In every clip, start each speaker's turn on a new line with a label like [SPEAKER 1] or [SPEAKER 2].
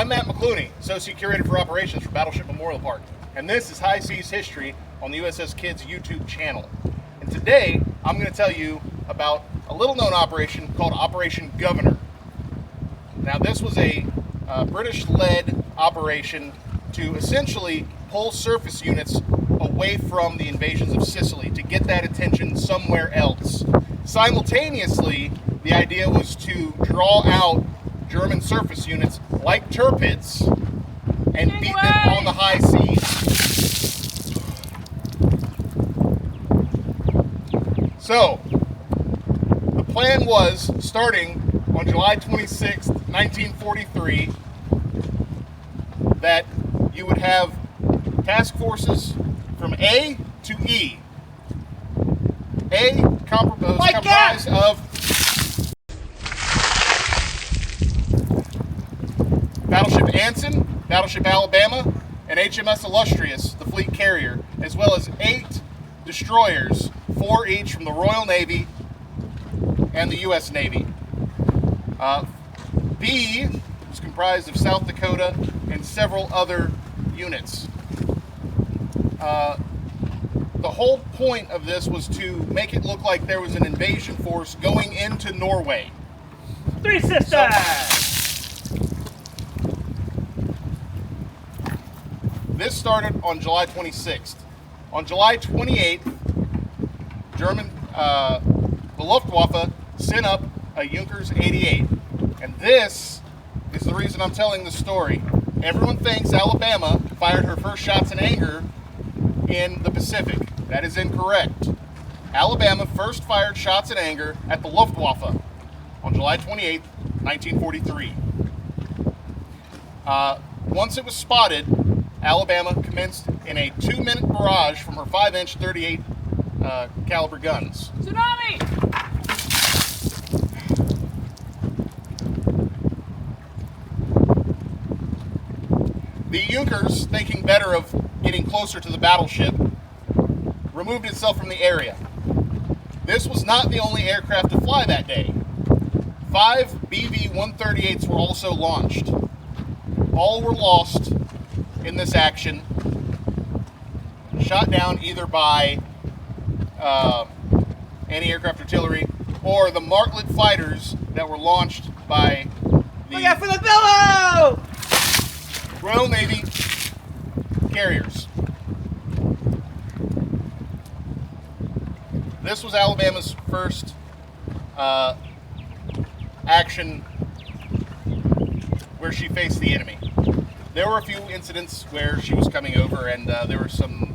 [SPEAKER 1] I'm Matt McClooney, Associate Curator for Operations for Battleship Memorial Park, and this is High Seas History on the USS KIDD's YouTube channel. And today, I'm going to tell you about a little-known operation called Operation Governor. Now, this was a British-led operation to essentially pull surface units away from the invasions of Sicily to get that attention somewhere else. Simultaneously, the idea was to draw out German surface units like Tirpitz and beat them on the high seas. So, the plan was, starting on July 26, 1943, that you would have task forces from A to E. A comprised of Battleship Anson, Battleship Alabama, and HMS Illustrious, the fleet carrier, as well as 8 destroyers, 4 each from the Royal Navy and the U.S. Navy. B was comprised of South Dakota and several other units. The whole point of this was to make it look like there was an invasion force going into Norway.
[SPEAKER 2] Three sisters!
[SPEAKER 1] This started on July 26th. On July 28th, the Luftwaffe sent up a Junkers 88. And this is the reason I'm telling the story. Everyone thinks Alabama fired her first shots in anger in the Pacific. That is incorrect. Alabama first fired shots in anger at the Luftwaffe on July 28th, 1943. Once it was spotted, Alabama commenced in a 2-minute barrage from her 5-inch 38 caliber guns.
[SPEAKER 2] Tsunami!
[SPEAKER 1] The Junkers, thinking better of getting closer to the battleship, removed itself from the area. This was not the only aircraft to fly that day. 5 BV-138s were also launched. All were lost in this action, shot down either by anti-aircraft artillery or the Martlet fighters that were launched by the
[SPEAKER 2] Look out for the billow!
[SPEAKER 1] Royal Navy carriers. This was Alabama's first action where she faced the enemy. There were a few incidents where she was coming over and there were some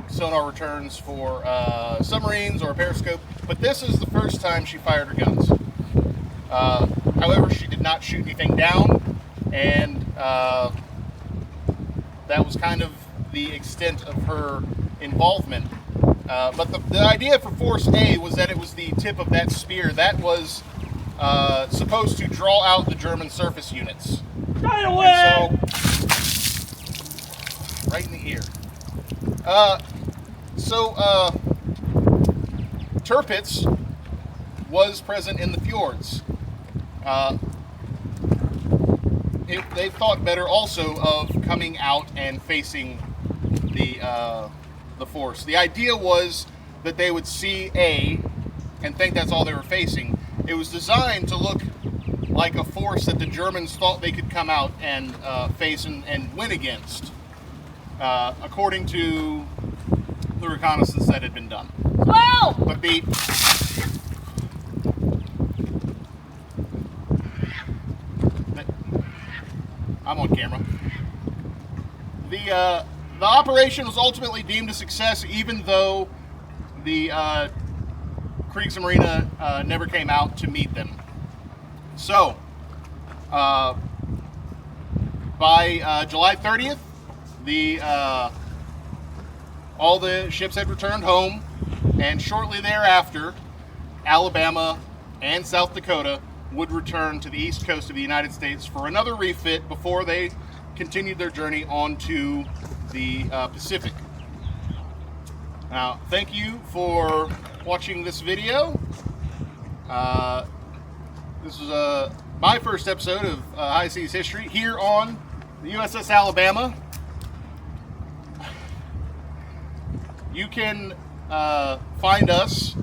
[SPEAKER 1] sonar returns for submarines or a periscope, but this is the first time she fired her guns. However, she did not shoot anything down, and that was kind of the extent of her involvement. But the idea for Force A was that it was the tip of that spear that was supposed to draw out the German surface units.
[SPEAKER 2] Right away!
[SPEAKER 1] So, right in the ear. Tirpitz was present in the fjords. They thought better also of coming out and facing the force. The idea was that they would see A and think that's all they were facing. It was designed to look like a force that the Germans thought they could come out and face and win against, according to the reconnaissance that had been done.
[SPEAKER 2] Well!
[SPEAKER 1] But I'm on camera. The operation was ultimately deemed a success, even though the Kriegsmarine never came out to meet them. So, by July 30th, all the ships had returned home, and shortly thereafter, Alabama and South Dakota would return to the east coast of the United States for another refit before they continued their journey onto the Pacific. Now, thank you for watching this video. This was my first episode of High Seas History here on the USS Alabama. You can find us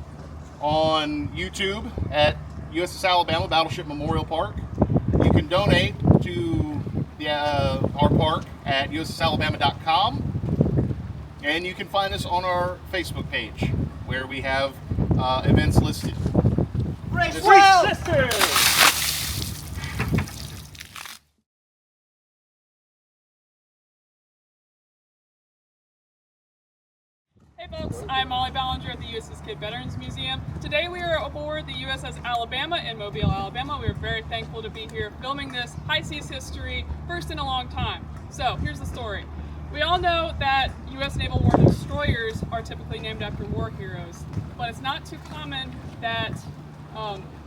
[SPEAKER 1] on YouTube at USS Alabama Battleship Memorial Park. You can donate to our park at ussalabama.com. And you can find us on our Facebook page where we have events listed.
[SPEAKER 2] Three
[SPEAKER 1] Well.
[SPEAKER 2] sisters!
[SPEAKER 3] Hey folks, I'm Molly Ballinger at the USS KIDD Veterans Museum. Today we are aboard the USS Alabama in Mobile, Alabama. We are very thankful to be here filming this high seas history, first in a long time. So here's the story. We all know that U.S. naval war destroyers are typically named after war heroes, but it's not too common that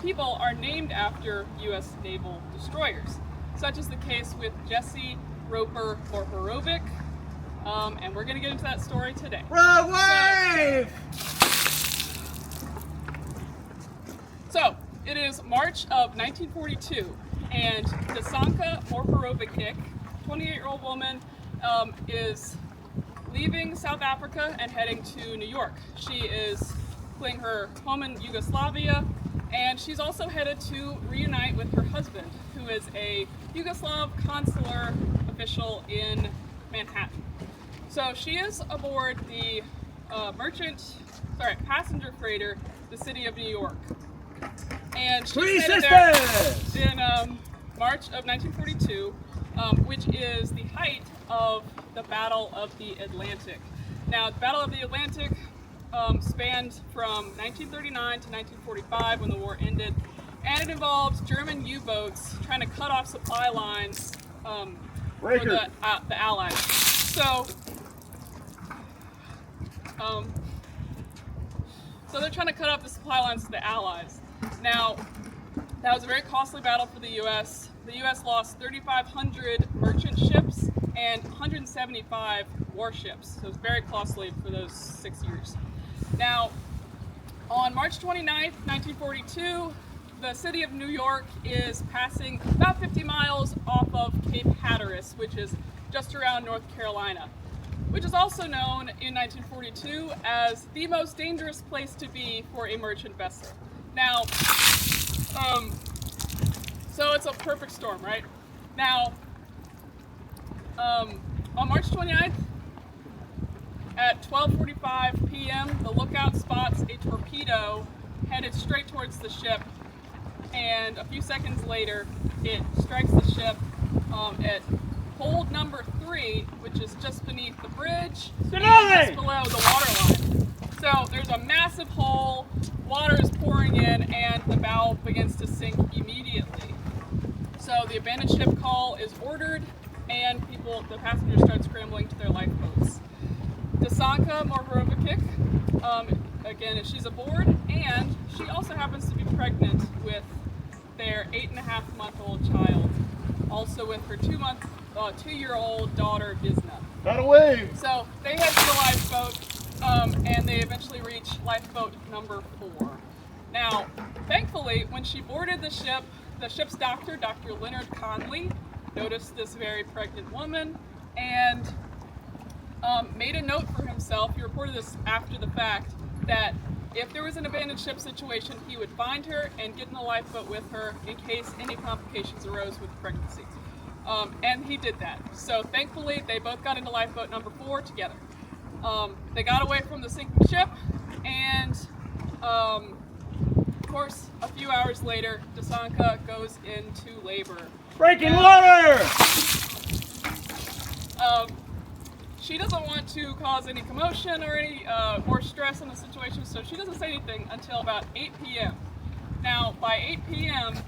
[SPEAKER 3] people are named after U.S. naval destroyers. Such is the case with Jesse Roper Mohorovic. And we're going to get into that story today.
[SPEAKER 2] Rogue Wave!
[SPEAKER 3] So, it is March of 1942, and Desanka Mohorovic, 28-year-old woman, is leaving South Africa and heading to New York. She is fleeing her home in Yugoslavia, and she's also headed to reunite with her husband, who is a Yugoslav consular official in Manhattan. So she is aboard the passenger freighter, the City of New York. And
[SPEAKER 2] Three
[SPEAKER 3] she's headed there
[SPEAKER 2] sisters!
[SPEAKER 3] in March of 1942, which is the height of the Battle of the Atlantic. Now, the Battle of the Atlantic spanned from 1939 to 1945 when the war ended, and it involved German U-boats trying to cut off supply lines for the Allies. So they're trying to cut off the supply lines to the Allies. Now, that was a very costly battle for the U.S. The U.S. lost 3,500 merchant ships and 175 warships. So it was very costly for those 6 years. Now, on March 29th, 1942, the city of New York is passing about 50 miles off of Cape Hatteras, which is just around North Carolina, which is also known in 1942 as the most dangerous place to be for a merchant vessel. Now, so it's a perfect storm, right? Now, on March 29th, at 12:45 p.m., the lookout spots a torpedo headed straight towards the ship, and a few seconds later, it strikes the ship at hold number 3, which is just beneath the bridge, and just below the water line. So there's a massive hole, water is pouring in, and the bow begins to sink immediately. So the abandoned ship call is ordered, and the passengers start scrambling to their lifeboats. Desanka Mohorovic, again, she's aboard, and she also happens to be pregnant with their 8.5-month-old child, also with her 2-year-old daughter, Disna.
[SPEAKER 1] Got away!
[SPEAKER 3] So they head to the lifeboat, and they eventually reach lifeboat number 4. Now, thankfully, when she boarded the ship's doctor, Dr. Leonard Conley, noticed this very pregnant woman and made a note for himself. He reported this after the fact, that if there was an abandoned ship situation, he would find her and get in the lifeboat with her in case any complications arose with pregnancy. And he did that. So thankfully, they both got into lifeboat number 4 together. They got away from the sinking ship, and of course, a few hours later, Desanka goes into labor.
[SPEAKER 2] Breaking water!
[SPEAKER 3] She doesn't want to cause any commotion or any more stress in the situation, so she doesn't say anything until about 8 p.m. Now, by 8 p.m.,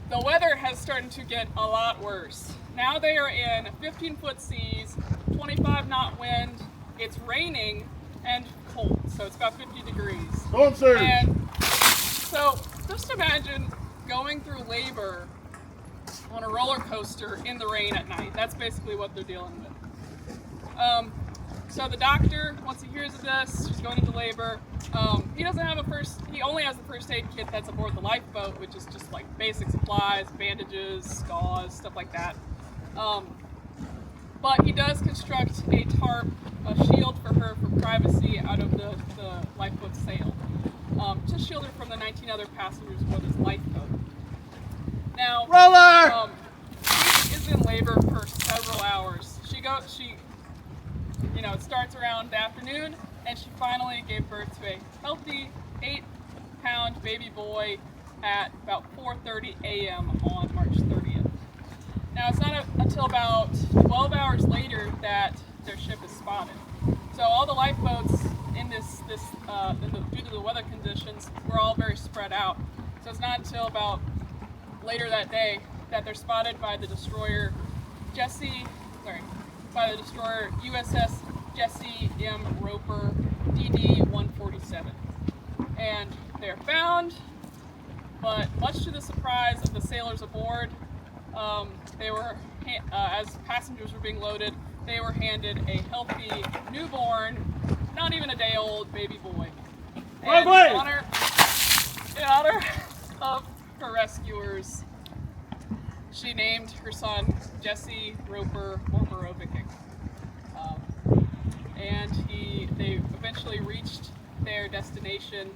[SPEAKER 3] the weather has started to get a lot worse. Now they are in 15-foot seas, 25-knot wind, it's raining, and cold, so it's about 50 degrees.
[SPEAKER 1] Go on, sir!
[SPEAKER 3] And so, just imagine going through labor on a roller coaster in the rain at night. That's basically what they're dealing with. So the doctor, once he hears of this, she's going into labor. He doesn't have he only has the first aid kit that's aboard the lifeboat, which is just like basic supplies, bandages, gauze, stuff like that. But he does construct a tarp, a shield for her for privacy out of the lifeboat's sail, to shield her from the 19 other passengers aboard this lifeboat. Now,
[SPEAKER 2] Roller!
[SPEAKER 3] she is in labor for several hours. It starts around the afternoon, and she finally gave birth to a healthy 8-pound baby boy at about 4:30 a.m. on March 30th. Now, it's not until about 12 hours later that their ship is spotted. So all the lifeboats in due to the weather conditions, were all very spread out. So it's not until about later that day that they're spotted by the destroyer USS Jesse M. Roper DD-147. And they're found, but much to the surprise of the sailors aboard, they were, as passengers were being loaded, they were handed a healthy, newborn, not even a day old baby boy. And in honor of her rescuers, she named her son Jesse Roper Mormorovic. And they eventually reached their destination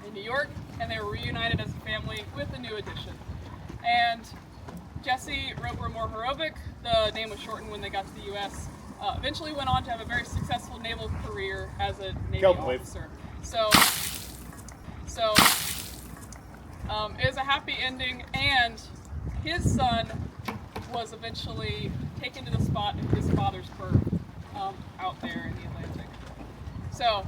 [SPEAKER 3] in New York, and they were reunited as a family with a new addition. And Jesse Roper Mormorovic, the name was shortened when they got to the U.S., eventually went on to have a very successful naval career as a Navy officer. So it was a happy ending, and his son was eventually taken to the spot of his father's birth out there in the Atlantic. So,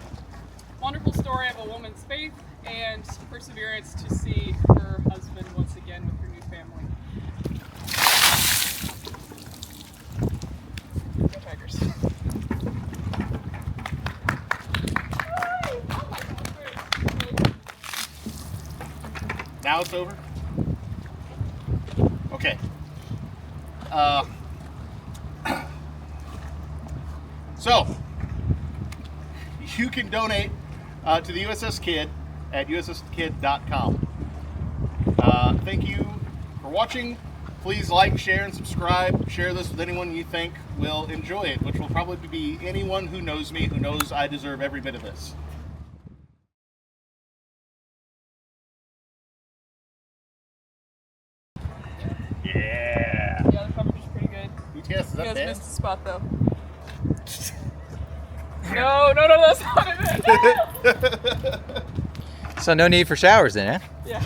[SPEAKER 3] wonderful story of a woman's faith and perseverance to see her husband once again with her new family. Go Tigers.
[SPEAKER 1] Now it's over? Okay. So, you can donate to the USS KIDD at usskid.com. Thank you for watching. Please like, share, and subscribe. Share this with anyone you think will enjoy it, which will probably be anyone who knows me, who knows I deserve every bit of this. Yeah.
[SPEAKER 3] Yeah, the coverage is pretty good.
[SPEAKER 1] BTS, is that
[SPEAKER 3] You guys
[SPEAKER 1] bad?
[SPEAKER 3] missed the spot though. No, that's not it.
[SPEAKER 4] So no need for showers then, eh?
[SPEAKER 3] Yeah.